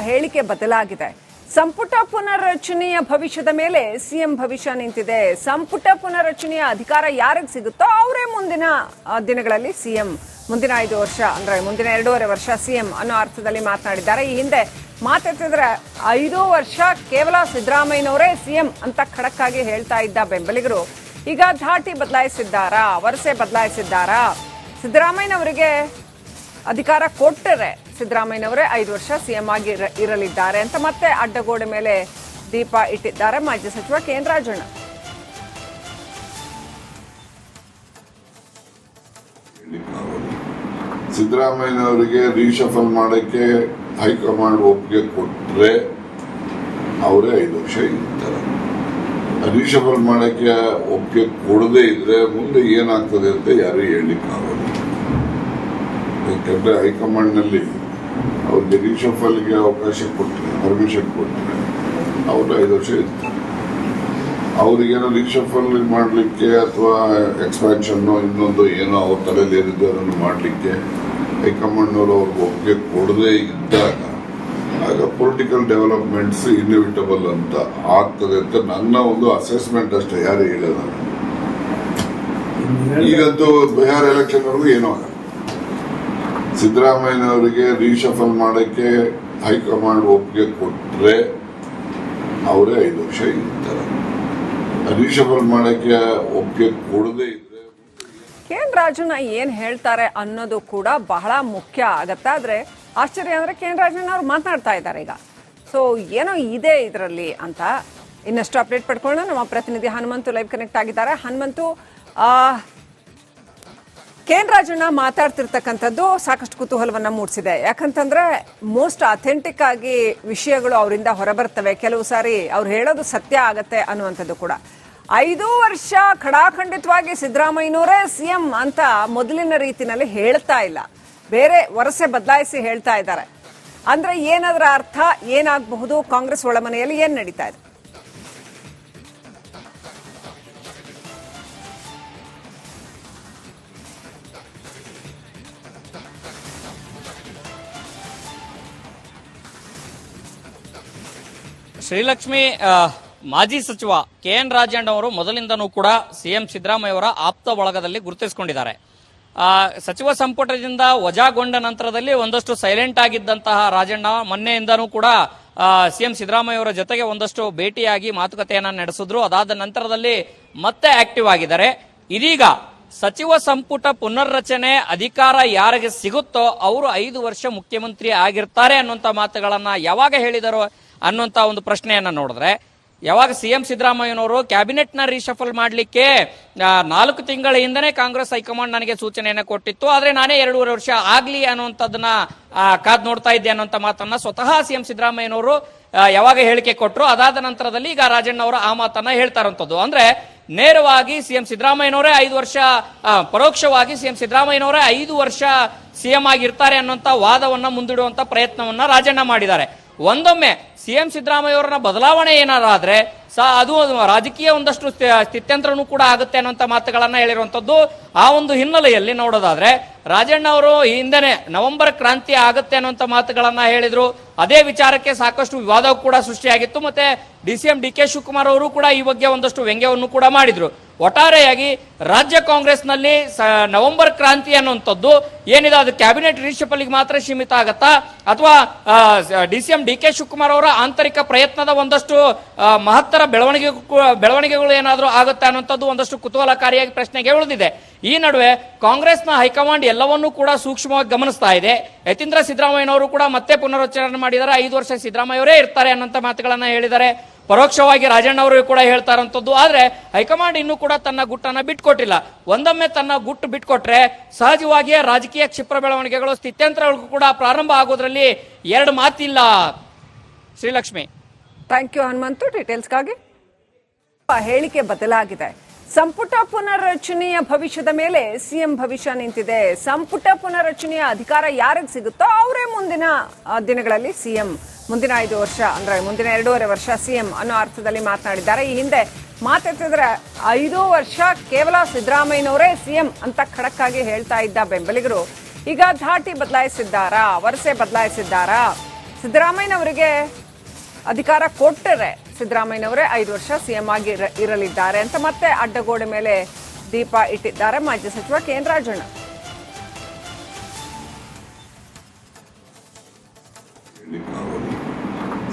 ಹೇಳಿಕೆ ಬದಲಾಗಿದೆ. ಸಂಪುಟ ಪುನರ್ರಚನೆಯ ಭವಿಷ್ಯದ ಮೇಲೆ ಸಿಎಂ ಭವಿಷ್ಯ ನಿಂತಿದೆ. ಸಂಪುಟ ಪುನರ್ರಚನೆಯ ಅಧಿಕಾರ ಯಾರಿಗೆ ಸಿಗುತ್ತೋ ಅವರೇ ಮುಂದಿನ ದಿನಗಳಲ್ಲಿ ಸಿಎಂ. ಮುಂದಿನ 5 ವರ್ಷ ಅಂದ್ರೆ ಮುಂದಿನ 2.5 ವರ್ಷ ಸಿಎಂ ಅನ್ನೋ ಅರ್ಥದಲ್ಲಿ ಮಾತನಾಡಿದ್ದಾರೆ. ಈ ಹಿಂದೆ ಮಾತೆತ್ತಿದ್ರೆ 5 ವರ್ಷ ಕೇವಲ ಸಿದ್ದರಾಮಯ್ಯನವರೇ ಸಿಎಂ ಅಂತ ಖಡಕ್ ಆಗಿ ಹೇಳ್ತಾ ಇದ್ದ ಬೆಂಬಲಿಗರು ಈಗ ಧಾಟಿ ಬದಲಾಯಿಸಿದ್ದಾರಾ, ವರಸೆ ಬದಲಾಯಿಸಿದ್ದಾರಾ? ಸಿದ್ದರಾಮಯ್ಯನವರಿಗೆ ಅಧಿಕಾರ ಕೊಟ್ಟರೆ ಸಿದ್ದರಾಮಯ್ಯನವರೇ 5 ವರ್ಷ ಸಿಎಂ ಆಗಿ ಇರಲಿದ್ದಾರೆ ಅಂತ ಮತ್ತೆ ಅಡ್ಡಗೋಡೆ ಮೇಲೆ ದೀಪ ಇಟ್ಟಿದ್ದಾರೆ ಮಾಜಿ ಸಚಿವ ಕೆ.ಎನ್. ರಾಜಣ್ಣ. ಸಿದ್ದರಾಮಯ್ಯನವರಿಗೆ ರೀಶಫಲ್ ಮಾಡಕ್ಕೆ ಹೈಕಮಾಂಡ್ ಒಪ್ಪಿಗೆ ಕೊಟ್ಟರೆ ಅವರೇ 5 ವರ್ಷ ಇರ್ತಾರೆ. ರೀಶಫಲ್ ಮಾಡಕ್ಕೆ ಒಪ್ಪಿಗೆ ಕೊಡದೇ ಇದ್ರೆ ಮುಂದೆ ಏನಾಗ್ತದೆ ಅಂತ ಯಾರು ಹೇಳಲಿಕ್ಕಾಗಲ್ಲ. ಯಾಕಂದ್ರೆ ಹೈಕಮಾಂಡ್ ನಲ್ಲಿ ಅವ್ರಿಗೆ ರೀಶಫಲ್ಗೆ ಅವಕಾಶ ಕೊಟ್ಟರೆ, ಪರ್ಮಿಷನ್ ಕೊಟ್ಟರೆ ಅವರು 5 ವರ್ಷ ಇರ್ತಾರೆ. ಅವ್ರಿಗೇನೋ ರೀಶಫಲ್ ಮಾಡಲಿಕ್ಕೆ ಅಥವಾ ಎಕ್ಸ್ಪ್ಯಾನ್ಷನ್ ಇನ್ನೊಂದು ಏನೋ ಅವ್ರ ತಲೆಯಲ್ಲಿ ಏನಿದೆ ಅದನ್ನು ಮಾಡಲಿಕ್ಕೆ ಹೈಕಮಾಂಡ್ನವರು ಅವ್ರಿಗೆ ಒಪ್ಪಿಗೆ ಕೊಡದೇ ಇದ್ದಾಗ ಆಗ ಪೊಲಿಟಿಕಲ್ ಡೆವಲಪ್ಮೆಂಟ್ಸ್ ಇನ್ಎವಿಟಬಲ್ ಅಂತ ಆಗ್ತದೆ ಅಂತ ನನ್ನ ಒಂದು ಅಸೆಸ್ಮೆಂಟ್ ಅಷ್ಟೇ, ಯಾರು ಹೇಳೋದ. ಈಗಂತೂ ಬಿಹಾರ್ ಎಲೆಕ್ಷನ್ ವರೆಗೂ ಏನೋ ಆಗಲ್ಲ. ಸಿದ್ದರಾಮಯ್ಯನವರಿಗೆ ರೀಶಫಲ್ ಮಾಡಕ್ಕೆ ಹೈಕಮಾಂಡ್ ಒಪ್ಪಿಗೆ ಕೊಟ್ಟರೆ ಅವರೇ 5 ವರ್ಷ ಇರ್ತಾರೆ. ರೀಶಫಲ್ ಮಾಡಕ್ಕೆ ಒಪ್ಪಿಗೆ ಕೊಡದೇ ಇದ್ರೆ ಕೆ.ಎನ್. ರಾಜಣ್ಣ ಏನ್ ಹೇಳ್ತಾರೆ ಅನ್ನೋದು ಕೂಡ ಬಹಳ ಮುಖ್ಯ ಆಗತ್ತೆ. ಆದ್ರೆ ಆಶ್ಚರ್ಯ ಅಂದ್ರೆ ಕೆ.ಎನ್. ರಾಜಣ್ಣ ಅವ್ರು ಮಾತನಾಡ್ತಾ ಇದ್ದಾರೆ ಈಗ. ಸೊ ಏನೋ ಇದೆ ಇದರಲ್ಲಿ ಅಂತ ಇನ್ನಷ್ಟು ಅಪ್ಡೇಟ್ ಪಡ್ಕೊಳ್ಳೋಣ. ನಮ್ಮ ಪ್ರತಿನಿಧಿ ಹನುಮಂತು ಲೈವ್ ಕನೆಕ್ಟ್ ಆಗಿದ್ದಾರೆ. ಹನುಮಂತು, ಕೆ.ಎನ್. ರಾಜಣ್ಣ ಮಾತಾಡ್ತಿರ್ತಕ್ಕಂಥದ್ದು ಸಾಕಷ್ಟು ಕುತೂಹಲವನ್ನ ಮೂಡಿಸಿದೆ. ಯಾಕಂತಂದ್ರೆ ಮೋಸ್ಟ್ ಅಥೆಂಟಿಕ್ ಆಗಿ ವಿಷಯಗಳು ಅವರಿಂದ ಹೊರಬರ್ತವೆ. ಕೆಲವು ಸಾರಿ ಅವ್ರು ಹೇಳೋದು ಸತ್ಯ ಆಗತ್ತೆ ಅನ್ನುವಂಥದ್ದು ಕೂಡ. 5 ವರ್ಷ ಖಡಾಖಂಡಿತವಾಗಿ ಸಿದ್ದರಾಮಯ್ಯನವರೇ ಸಿಎಂ ಅಂತ ಮೊದಲಿನ ರೀತಿನಲ್ಲಿ ಹೇಳ್ತಾ ಇಲ್ಲ, ಬೇರೆ ವರಸೆ ಬದಲಾಯಿಸಿ ಹೇಳ್ತಾ ಇದ್ದಾರೆ. ಅಂದ್ರೆ ಏನದರ ಅರ್ಥ ಏನಾಗಬಹುದು? ಕಾಂಗ್ರೆಸ್ ಒಳಮನೆಯಲ್ಲಿ ಏನ್ ನಡೀತಾ ಇದೆ? ಶ್ರೀಲಕ್ಷ್ಮಿ, ಮಾಜಿ ಸಚಿವ ಕೆ.ಎನ್. ರಾಜಣ್ಣ ಅವರು ಮೊದಲಿಂದನೂ ಕೂಡ ಸಿಎಂ ಸಿದ್ದರಾಮಯ್ಯ ಅವರ ಆಪ್ತ ಬಳಗದಲ್ಲಿ ಗುರುತಿಸಿಕೊಂಡಿದ್ದಾರೆ. ಸಚಿವ ಸಂಪುಟದಿಂದ ವಜಾಗೊಂಡ ನಂತರದಲ್ಲಿ ಒಂದಷ್ಟು ಸೈಲೆಂಟ್ ಆಗಿದ್ದಂತಹ ರಾಜಣ್ಣ ಮೊನ್ನೆಯಿಂದನೂ ಕೂಡ ಸಿಎಂ ಸಿದ್ದರಾಮಯ್ಯ ಅವರ ಜೊತೆಗೆ ಒಂದಷ್ಟು ಭೇಟಿಯಾಗಿ ಮಾತುಕತೆಯನ್ನ ನಡೆಸಿದ್ರು. ಅದಾದ ನಂತರದಲ್ಲಿ ಮತ್ತೆ ಆಕ್ಟಿವ್ ಆಗಿದ್ದಾರೆ. ಇದೀಗ ಸಚಿವ ಸಂಪುಟ ಪುನರ್ರಚನೆ ಅಧಿಕಾರ ಯಾರಿಗೆ ಸಿಗುತ್ತೋ ಅವರು 5 ವರ್ಷ ಮುಖ್ಯಮಂತ್ರಿ ಆಗಿರ್ತಾರೆ ಅನ್ನುವಂತ ಮಾತುಗಳನ್ನ ಯಾವಾಗ ಹೇಳಿದರು ಅನ್ನುವಂತ ಒಂದು ಪ್ರಶ್ನೆಯನ್ನ ನೋಡಿದ್ರೆ, ಯಾವಾಗ ಸಿಎಂ ಸಿದ್ದರಾಮಯ್ಯನವರು ಕ್ಯಾಬಿನೆಟ್ ನ ರೀಶಫಲ್ ಮಾಡಲಿಕ್ಕೆ 4 ತಿಂಗಳ ಹಿಂದನೇ ಕಾಂಗ್ರೆಸ್ ಹೈಕಮಾಂಡ್ ನನಗೆ ಸೂಚನೆಯನ್ನ ಕೊಟ್ಟಿತ್ತು, ಆದ್ರೆ ನಾನೇ 2.5 ವರ್ಷ ಆಗ್ಲಿ ಅನ್ನುವಂಥದ್ದನ್ನ ಕಾದ್ ನೋಡ್ತಾ ಇದ್ದೆ ಅನ್ನುವಂತ ಮಾತನ್ನ ಸ್ವತಃ ಸಿಎಂ ಸಿದ್ದರಾಮಯ್ಯನವರು ಯಾವಾಗ ಹೇಳಿಕೆ ಕೊಟ್ಟರು. ಅದಾದ ನಂತರದಲ್ಲಿ ಈಗ ರಾಜಣ್ಣ ಅವರು ಆ ಮಾತನ್ನ ಹೇಳ್ತಾ ಇರುವಂತದ್ದು. ಅಂದ್ರೆ ನೇರವಾಗಿ ಸಿಎಂ ಸಿದ್ದರಾಮಯ್ಯನವರೇ 5 ವರ್ಷ, ಪರೋಕ್ಷವಾಗಿ ಸಿಎಂ ಸಿದ್ದರಾಮಯ್ಯನವರೇ 5 ವರ್ಷ ಸಿಎಂ ಆಗಿರ್ತಾರೆ ಅನ್ನುವಂತ ವಾದವನ್ನ ಮುಂದಿಡುವಂತ ಪ್ರಯತ್ನವನ್ನ ರಾಜಣ್ಣ ಮಾಡಿದ್ದಾರೆ. ಒಂದೊಮ್ಮೆ ಸಿಎಂ ಸಿದ್ದರಾಮಯ್ಯ ಅವರನ್ನ ಬದಲಾವಣೆ ಏನಾದ್ರೆ ಅದು ರಾಜಕೀಯ ಒಂದಷ್ಟು ಸ್ಥಿತ್ಯಂತರನೂ ಕೂಡ ಆಗುತ್ತೆ ಅನ್ನುವಂತ ಮಾತುಗಳನ್ನ ಹೇಳಿರುವಂತದ್ದು. ಆ ಒಂದು ಹಿನ್ನೆಲೆಯಲ್ಲಿ ನೋಡೋದಾದ್ರೆ ರಾಜಣ್ಣ ಅವರು ಹಿಂದೆನೆ ನವೆಂಬರ್ ಕ್ರಾಂತಿ ಆಗುತ್ತೆ ಅನ್ನುವಂತ ಮಾತುಗಳನ್ನ ಹೇಳಿದ್ರು. ಅದೇ ವಿಚಾರಕ್ಕೆ ಸಾಕಷ್ಟು ವಿವಾದ ಕೂಡ ಸೃಷ್ಟಿಯಾಗಿತ್ತು. ಮತ್ತೆ ಡಿಸಿಎಂ ಡಿ.ಕೆ. ಶಿವಕುಮಾರ್ ಅವರು ಕೂಡ ಈ ಬಗ್ಗೆ ಒಂದಷ್ಟು ವ್ಯಂಗ್ಯವನ್ನು ಕೂಡ ಮಾಡಿದ್ರು. ಒಟ್ಟಾರೆಯಾಗಿ ರಾಜ್ಯ ಕಾಂಗ್ರೆಸ್ನಲ್ಲಿ ನವೆಂಬರ್ ಕ್ರಾಂತಿ ಅನ್ನುವಂಥದ್ದು ಏನಿದೆ ಅದು ಕ್ಯಾಬಿನೆಟ್ ರೀಶಫಲ್ಗೆ ಮಾತ್ರ ಸೀಮಿತ ಆಗತ್ತಾ, ಅಥವಾ ಡಿಸಿಎಂ ಡಿ.ಕೆ. ಶಿವಕುಮಾರ್ ಅವರ ಆಂತರಿಕ ಪ್ರಯತ್ನದ ಒಂದಷ್ಟು ಮಹತ್ತರ ಬೆಳವಣಿಗೆಗಳು ಏನಾದರೂ ಆಗುತ್ತೆ ಅನ್ನುವಂಥದ್ದು ಒಂದಷ್ಟು ಕುತೂಹಲಕಾರಿಯಾಗಿ ಪ್ರಶ್ನೆಗೆ ಉಳಿದಿದೆ. ಈ ನಡುವೆ ಕಾಂಗ್ರೆಸ್ನ ಹೈಕಮಾಂಡ್ ಎಲ್ಲವನ್ನೂ ಕೂಡ ಸೂಕ್ಷ್ಮವಾಗಿ ಗಮನಿಸ್ತಾ ಇದೆ. ಯತೀಂದ್ರ ಸಿದ್ದರಾಮಯ್ಯನವರು ಕೂಡ ಮತ್ತೆ ಪುನರುಚ್ಚಾರಣೆ ಮಾಡಿದ್ದಾರೆ. 5 ವರ್ಷ ಸಿದ್ದರಾಮಯ್ಯ ಅವರೇ ಇರ್ತಾರೆ ಅನ್ನೋಂಥ ಮಾತುಗಳನ್ನ ಹೇಳಿದ್ದಾರೆ. ಪರೋಕ್ಷವಾಗಿ ರಾಜಣ್ಣ ಅವರು ಕೂಡ ಹೇಳ್ತಾ ಇರುವಂತದ್ದು. ಆದ್ರೆ ಹೈಕಮಾಂಡ್ ಇನ್ನೂ ಕೂಡ ತನ್ನ ಗುಟ್ಟನ್ನ ಬಿಟ್ಕೊಟ್ಟಿಲ್ಲ. ಒಂದೊಮ್ಮೆ ತನ್ನ ಗುಟ್ಟು ಬಿಟ್ಕೊಟ್ರೆ ಸಹಜವಾಗಿಯೇ ರಾಜಕೀಯ ಕ್ಷಿಪ್ರ ಬೆಳವಣಿಗೆಗಳು, ಸ್ಥಿತ್ಯಂತರಗಳಿಗೂ ಕೂಡ ಪ್ರಾರಂಭ ಆಗೋದ್ರಲ್ಲಿ 2 ಮಾತಿಲ್ಲ. ಶ್ರೀಲಕ್ಷ್ಮಿ, ಥ್ಯಾಂಕ್ ಯು ಹನುಮಂತು ಡೀಟೇಲ್ಸ್ಗಾಗಿ. ಹೇಳಿಕೆ ಬದಲಾಗಿದೆ. ಸಂಪುಟ ಪುನರ್ರಚನೆಯ ಭವಿಷ್ಯದ ಮೇಲೆ ಸಿಎಂ ಭವಿಷ್ಯ ನಿಂತಿದೆ. ಸಂಪುಟ ಪುನರ್ರಚನೆಯ ಅಧಿಕಾರ ಯಾರಿಗೆ ಸಿಗುತ್ತೋ ಅವರೇ ಮುಂದಿನ ದಿನಗಳಲ್ಲಿ ಸಿಎಂ. ಮುಂದಿನ 5 ವರ್ಷ ಅಂದ್ರೆ ಮುಂದಿನ 2.5 ವರ್ಷ ಸಿಎಂ ಅನ್ನೋ ಅರ್ಥದಲ್ಲಿ ಮಾತನಾಡಿದ್ದಾರೆ. ಈ ಹಿಂದೆ ಮಾತೆತ್ತಿದ್ರೆ 5 ವರ್ಷ ಕೇವಲ ಸಿದ್ದರಾಮಯ್ಯನವರೇ ಸಿಎಂ ಅಂತ ಖಡಕ್ ಆಗಿ ಹೇಳ್ತಾ ಇದ್ದ ಬೆಂಬಲಿಗರು ಈಗ ಧಾಟಿ ಬದಲಾಯಿಸಿದ್ದಾರಾ, ವರಸೆ ಬದಲಾಯಿಸಿದ್ದಾರಾ? ಸಿದ್ದರಾಮಯ್ಯನವರಿಗೆ ಅಧಿಕಾರ ಕೊಟ್ಟರೆ ಸಿದ್ದರಾಮಯ್ಯನವರೇ 5 ವರ್ಷ ಸಿಎಂ ಆಗಿ ಇರಲಿದ್ದಾರೆ ಅಂತ ಮತ್ತೆ ಅಡ್ಡಗೋಡೆ ಮೇಲೆ ದೀಪ ಇಟ್ಟಿದ್ದಾರೆ ಮಾಜಿ ಸಚಿವ ಕೆ.ಎನ್. ರಾಜಣ್ಣ.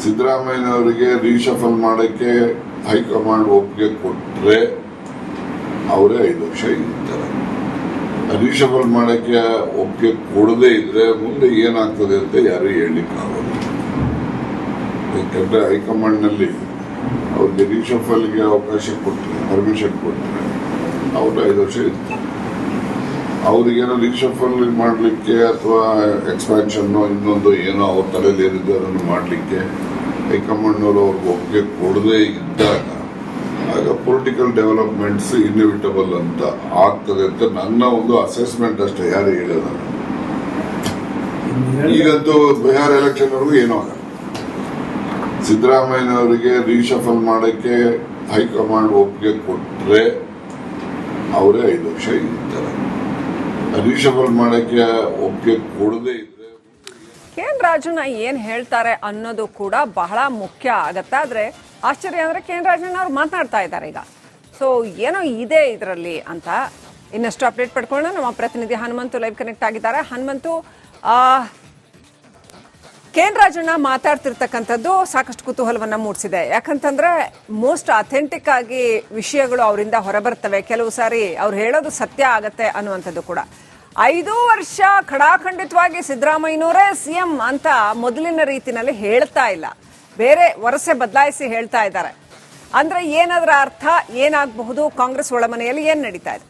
ಸಿದ್ದರಾಮಯ್ಯನವರಿಗೆ ರೀಶಫಲ್ ಮಾಡಕ್ಕೆ ಹೈಕಮಾಂಡ್ ಒಪ್ಪಿಗೆ ಕೊಟ್ಟರೆ ಅವರೇ 5 ವರ್ಷ ಇರ್ತಾರೆ. ರೀಶಫಲ್ ಮಾಡಕ್ಕೆ ಒಪ್ಪಿಗೆ ಕೊಡದೇ ಇದ್ರೆ ಮುಂದೆ ಏನಾಗ್ತದೆ ಅಂತ ಯಾರು ಹೇಳಲಿಕ್ಕಾಗಲ್ಲ. ಯಾಕಂದ್ರೆ ಹೈಕಮಾಂಡ್ ನಲ್ಲಿ ಅವ್ರಿಗೆ ರೀಶಫಲ್ಗೆ ಅವಕಾಶ ಕೊಟ್ಟರೆ, ಪರ್ಮಿಷನ್ ಕೊಟ್ಟರೆ ಅವರು 5 ವರ್ಷ ಇರ್ತಾರೆ. ಅವ್ರಿಗೇನೋ ರೀಶಫಲ್ ಮಾಡಲಿಕ್ಕೆ ಅಥವಾ ಎಕ್ಸ್ಪ್ಯಾನ್ಷನ್ ಇನ್ನೊಂದು ಏನೋ ಅವ್ರ ತಲೆಯಲ್ಲಿ ಏನಿದೆ ಅದನ್ನು ಮಾಡಲಿಕ್ಕೆ ಹೈಕಮಾಂಡ್ನವರು ಅವ್ರಿಗೆ ಒಪ್ಪಿಗೆ ಕೊಡದೇ ಇದ್ದಾಗ ಆಗ ಪೊಲಿಟಿಕಲ್ ಡೆವಲಪ್ಮೆಂಟ್ಸ್ ಇನ್ಎವಿಟಬಲ್ ಅಂತ ಆಗ್ತದೆ ಅಂತ ನನ್ನ ಒಂದು ಅಸೆಸ್ಮೆಂಟ್ ಅಷ್ಟೇ. ಯಾರು ಹೇಳೋದ ಈಗಂತೂ ಬಿಹಾರ್ ಎಲೆಕ್ಷನ್ ವರೆಗೂ ಏನೂ ಆಗಲ್ಲ. ಸಿದ್ದರಾಮಯ್ಯನವರಿಗೆ ರೀಶಫಲ್ ಮಾಡಕ್ಕೆ ಹೈಕಮಾಂಡ್ ಒಪ್ಪಿಗೆ ಕೊಟ್ಟರೆ ಅವರೇ 5 ವರ್ಷ ಇರ್ತಾರೆ. ರೀಶಫಲ್ ಮಾಡಕ್ಕೆ ಒಪ್ಪಿಗೆ ಕೊಡದೇ ಇದ್ರೆ ಕೆ.ಎನ್. ರಾಜಣ್ಣ ಏನ್ ಹೇಳ್ತಾರೆ ಅನ್ನೋದು ಕೂಡ ಬಹಳ ಮುಖ್ಯ ಆಗತ್ತೆ. ಆದ್ರೆ ಆಶ್ಚರ್ಯ ಅಂದ್ರೆ ಕೆ.ಎನ್. ರಾಜಣ್ಣ ಅವ್ರು ಮಾತನಾಡ್ತಾ ಇದ್ದಾರೆ ಈಗ. ಸೊ ಏನೋ ಇದೆ ಇದರಲ್ಲಿ ಅಂತ. ಇನ್ನಷ್ಟು ಅಪ್ಡೇಟ್ ಪಡ್ಕೊಳ್ಳೋಣ. ನಮ್ಮ ಪ್ರತಿನಿಧಿ ಹನುಮಂತು ಲೈವ್ ಕನೆಕ್ಟ್ ಆಗಿದ್ದಾರೆ. ಹನುಮಂತು, ಕೆ.ಎನ್. ರಾಜಣ್ಣ ಮಾತಾಡ್ತಿರ್ತಕ್ಕಂಥದ್ದು ಸಾಕಷ್ಟು ಕುತೂಹಲವನ್ನ ಮೂಡಿಸಿದೆ. ಯಾಕಂತಂದ್ರೆ ಮೋಸ್ಟ್ ಅಥೆಂಟಿಕ್ ಆಗಿ ವಿಷಯಗಳು ಅವರಿಂದ ಹೊರಬರ್ತವೆ. ಕೆಲವು ಸಾರಿ ಅವ್ರು ಹೇಳೋದು ಸತ್ಯ ಆಗತ್ತೆ ಅನ್ನುವಂಥದ್ದು ಕೂಡ. 5 ವರ್ಷ ಖಡಾಖಂಡಿತವಾಗಿ ಸಿದ್ದರಾಮಯ್ಯನವರೇ ಸಿಎಂ ಅಂತ ಮೊದಲಿನ ರೀತಿನಲ್ಲಿ ಹೇಳ್ತಾ ಇಲ್ಲ, ಬೇರೆ ವರಸೆ ಬದಲಾಯಿಸಿ ಹೇಳ್ತಾ ಇದ್ದಾರೆ. ಅಂದ್ರೆ ಏನದರ ಅರ್ಥ ಏನಾಗಬಹುದು? ಕಾಂಗ್ರೆಸ್ ಒಳಮನೆಯಲ್ಲಿ ಏನ್ ನಡೀತಾ ಇದೆ?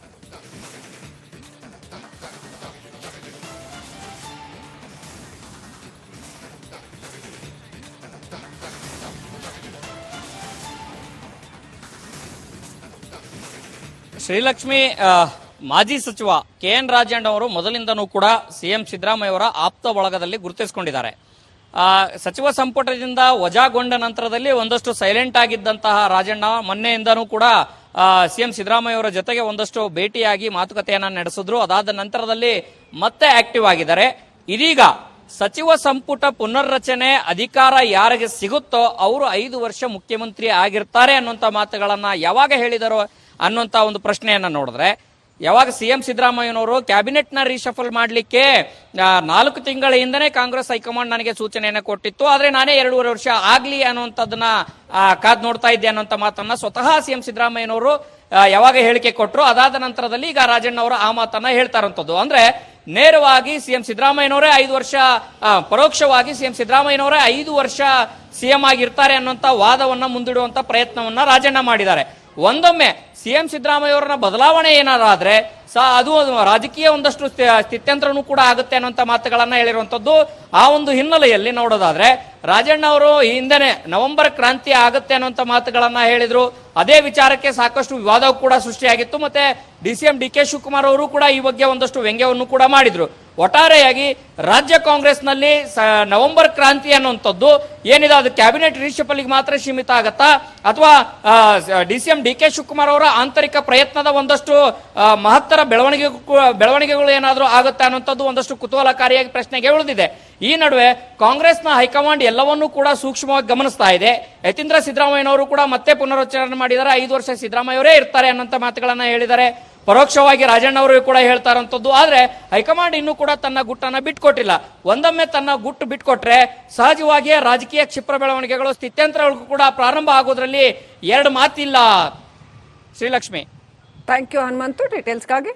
ಶ್ರೀಲಕ್ಷ್ಮಿ, ಮಾಜಿ ಸಚಿವ ಕೆ.ಎನ್. ರಾಜಣ್ಣ ಅವರು ಮೊದಲಿಂದನೂ ಕೂಡ ಸಿಎಂ ಸಿದ್ದರಾಮಯ್ಯ ಅವರ ಆಪ್ತ ಬಳಗದಲ್ಲಿ ಗುರುತಿಸಿಕೊಂಡಿದ್ದಾರೆ. ಸಚಿವ ಸಂಪುಟದಿಂದ ವಜಾಗೊಂಡ ನಂತರದಲ್ಲಿ ಒಂದಷ್ಟು ಸೈಲೆಂಟ್ ಆಗಿದ್ದಂತಹ ರಾಜಣ್ಣ ಮೊನ್ನೆಯಿಂದನೂ ಕೂಡ ಸಿಎಂ ಸಿದ್ದರಾಮಯ್ಯ ಅವರ ಜೊತೆಗೆ ಒಂದಷ್ಟು ಭೇಟಿಯಾಗಿ ಮಾತುಕತೆಯನ್ನ ನಡೆಸಿದ್ರು. ಅದಾದ ನಂತರದಲ್ಲಿ ಮತ್ತೆ ಆಕ್ಟಿವ್ ಆಗಿದ್ದಾರೆ. ಇದೀಗ ಸಚಿವ ಸಂಪುಟ ಪುನರ್ರಚನೆ ಅಧಿಕಾರ ಯಾರಿಗೆ ಸಿಗುತ್ತೋ ಅವರು 5 ವರ್ಷ ಮುಖ್ಯಮಂತ್ರಿ ಆಗಿರ್ತಾರೆ ಅನ್ನುವಂತ ಮಾತುಗಳನ್ನ ಯಾವಾಗ ಹೇಳಿದರೋ ಅನ್ನುವಂತ ಒಂದು ಪ್ರಶ್ನೆಯನ್ನ ನೋಡಿದ್ರೆ, ಯಾವಾಗ ಸಿಎಂ ಸಿದ್ದರಾಮಯ್ಯನವರು ಕ್ಯಾಬಿನೆಟ್ ನ ರೀಶಫಲ್ ಮಾಡಲಿಕ್ಕೆ 4 ತಿಂಗಳ ಹಿಂದನೇ ಕಾಂಗ್ರೆಸ್ ಹೈಕಮಾಂಡ್ ನನಗೆ ಸೂಚನೆಯನ್ನ ಕೊಟ್ಟಿತ್ತು, ಆದ್ರೆ ನಾನೇ 2.5 ವರ್ಷ ಆಗ್ಲಿ ಅನ್ನುವಂಥದ್ದನ್ನ ಕಾದ್ ನೋಡ್ತಾ ಇದ್ದೆ ಅನ್ನುವಂತ ಮಾತನ್ನ ಸ್ವತಃ ಸಿಎಂ ಸಿದ್ದರಾಮಯ್ಯನವರು ಯಾವಾಗ ಹೇಳಿಕೆ ಕೊಟ್ಟರು. ಅದಾದ ನಂತರದಲ್ಲಿ ಈಗ ರಾಜಣ್ಣ ಅವರು ಆ ಮಾತನ್ನ ಹೇಳ್ತಾ ಇರುವಂತದ್ದು. ಅಂದ್ರೆ ನೇರವಾಗಿ ಸಿಎಂ ಸಿದ್ದರಾಮಯ್ಯನವರೇ 5 ವರ್ಷ, ಪರೋಕ್ಷವಾಗಿ ಸಿಎಂ ಸಿದ್ದರಾಮಯ್ಯನವರೇ 5 ವರ್ಷ ಸಿಎಂ ಆಗಿರ್ತಾರೆ ಅನ್ನುವಂತ ವಾದವನ್ನ ಮುಂದಿಡುವಂತ ಪ್ರಯತ್ನವನ್ನ ರಾಜಣ್ಣ ಮಾಡಿದ್ದಾರೆ. ಒಂದೊಮ್ಮೆ ಸಿಎಂ ಸಿದ್ದರಾಮಯ್ಯ ಅವರನ್ನ ಬದಲಾವಣೆ ಏನಾದ್ರೆ ಅದು ರಾಜಕೀಯ ಒಂದಷ್ಟು ಸ್ಥಿತ್ಯಂತರನೂ ಕೂಡ ಆಗುತ್ತೆ ಅನ್ನುವಂತ ಮಾತುಗಳನ್ನ ಹೇಳಿರುವಂತದ್ದು. ಆ ಒಂದು ಹಿನ್ನೆಲೆಯಲ್ಲಿ ನೋಡೋದಾದ್ರೆ ರಾಜಣ್ಣ ಅವರು ಹಿಂದೆನೆ ನವೆಂಬರ್ ಕ್ರಾಂತಿ ಆಗುತ್ತೆ ಅನ್ನುವಂತ ಮಾತುಗಳನ್ನ ಹೇಳಿದ್ರು. ಅದೇ ವಿಚಾರಕ್ಕೆ ಸಾಕಷ್ಟು ವಿವಾದ ಕೂಡ ಸೃಷ್ಟಿಯಾಗಿತ್ತು. ಮತ್ತೆ ಡಿಸಿಎಂ ಡಿ.ಕೆ. ಶಿವಕುಮಾರ್ ಅವರು ಕೂಡ ಈ ಬಗ್ಗೆ ಒಂದಷ್ಟು ವ್ಯಂಗ್ಯವನ್ನು ಕೂಡ ಮಾಡಿದ್ರು. ಒಟ್ಟಾರೆಯಾಗಿ ರಾಜ್ಯ ಕಾಂಗ್ರೆಸ್ನಲ್ಲಿ ನವೆಂಬರ್ ಕ್ರಾಂತಿ ಅನ್ನುವಂಥದ್ದು ಏನಿದೆ ಅದು ಕ್ಯಾಬಿನೆಟ್ ರೀಶಫಲ್ಗೆ ಮಾತ್ರ ಸೀಮಿತ ಆಗತ್ತಾ, ಅಥವಾ ಡಿಸಿಎಂ ಡಿ.ಕೆ. ಶಿವಕುಮಾರ್ ಅವರ ಆಂತರಿಕ ಪ್ರಯತ್ನದ ಒಂದಷ್ಟು ಮಹತ್ತರ ಬೆಳವಣಿಗೆಗಳು ಏನಾದರೂ ಆಗುತ್ತೆ ಅನ್ನುವಂಥದ್ದು ಒಂದಷ್ಟು ಕುತೂಹಲಕಾರಿಯಾಗಿ ಪ್ರಶ್ನೆಗೆ ಉಳಿದಿದೆ. ಈ ನಡುವೆ ಕಾಂಗ್ರೆಸ್ನ ಹೈಕಮಾಂಡ್ ಎಲ್ಲವನ್ನೂ ಕೂಡ ಸೂಕ್ಷ್ಮವಾಗಿ ಗಮನಿಸ್ತಾ ಇದೆ. ಯತೀಂದ್ರ ಸಿದ್ದರಾಮಯ್ಯನವರು ಕೂಡ ಮತ್ತೆ ಪುನರುಚ್ಚಾರಣೆ ಮಾಡಿದ್ದಾರೆ. 5 ವರ್ಷ ಸಿದ್ದರಾಮಯ್ಯ ಅವರೇ ಇರ್ತಾರೆ ಅನ್ನೋಂಥ ಮಾತುಗಳನ್ನ ಹೇಳಿದ್ದಾರೆ. ಪರೋಕ್ಷವಾಗಿ ರಾಜಣ್ಣ ಅವರು ಕೂಡ ಹೇಳ್ತಾ ಇರುವಂತದ್ದು. ಆದ್ರೆ ಹೈಕಮಾಂಡ್ ಇನ್ನೂ ಕೂಡ ತನ್ನ ಗುಟ್ಟನ್ನ ಬಿಟ್ಕೊಟ್ಟಿಲ್ಲ. ಒಂದೊಮ್ಮೆ ತನ್ನ ಗುಟ್ಟು ಬಿಟ್ಕೊಟ್ರೆ ಸಹಜವಾಗಿಯೇ ರಾಜಕೀಯ ಕ್ಷಿಪ್ರ ಬೆಳವಣಿಗೆಗಳು, ಸ್ಥಿತ್ಯಂತರಗಳಿಗೂ ಕೂಡ ಪ್ರಾರಂಭ ಆಗೋದ್ರಲ್ಲಿ 2 ಮಾತಿಲ್ಲ. Srilakshmi, thank you Hanumanthu ಡೀಟೇಲ್ಸ್ಗಾಗಿ.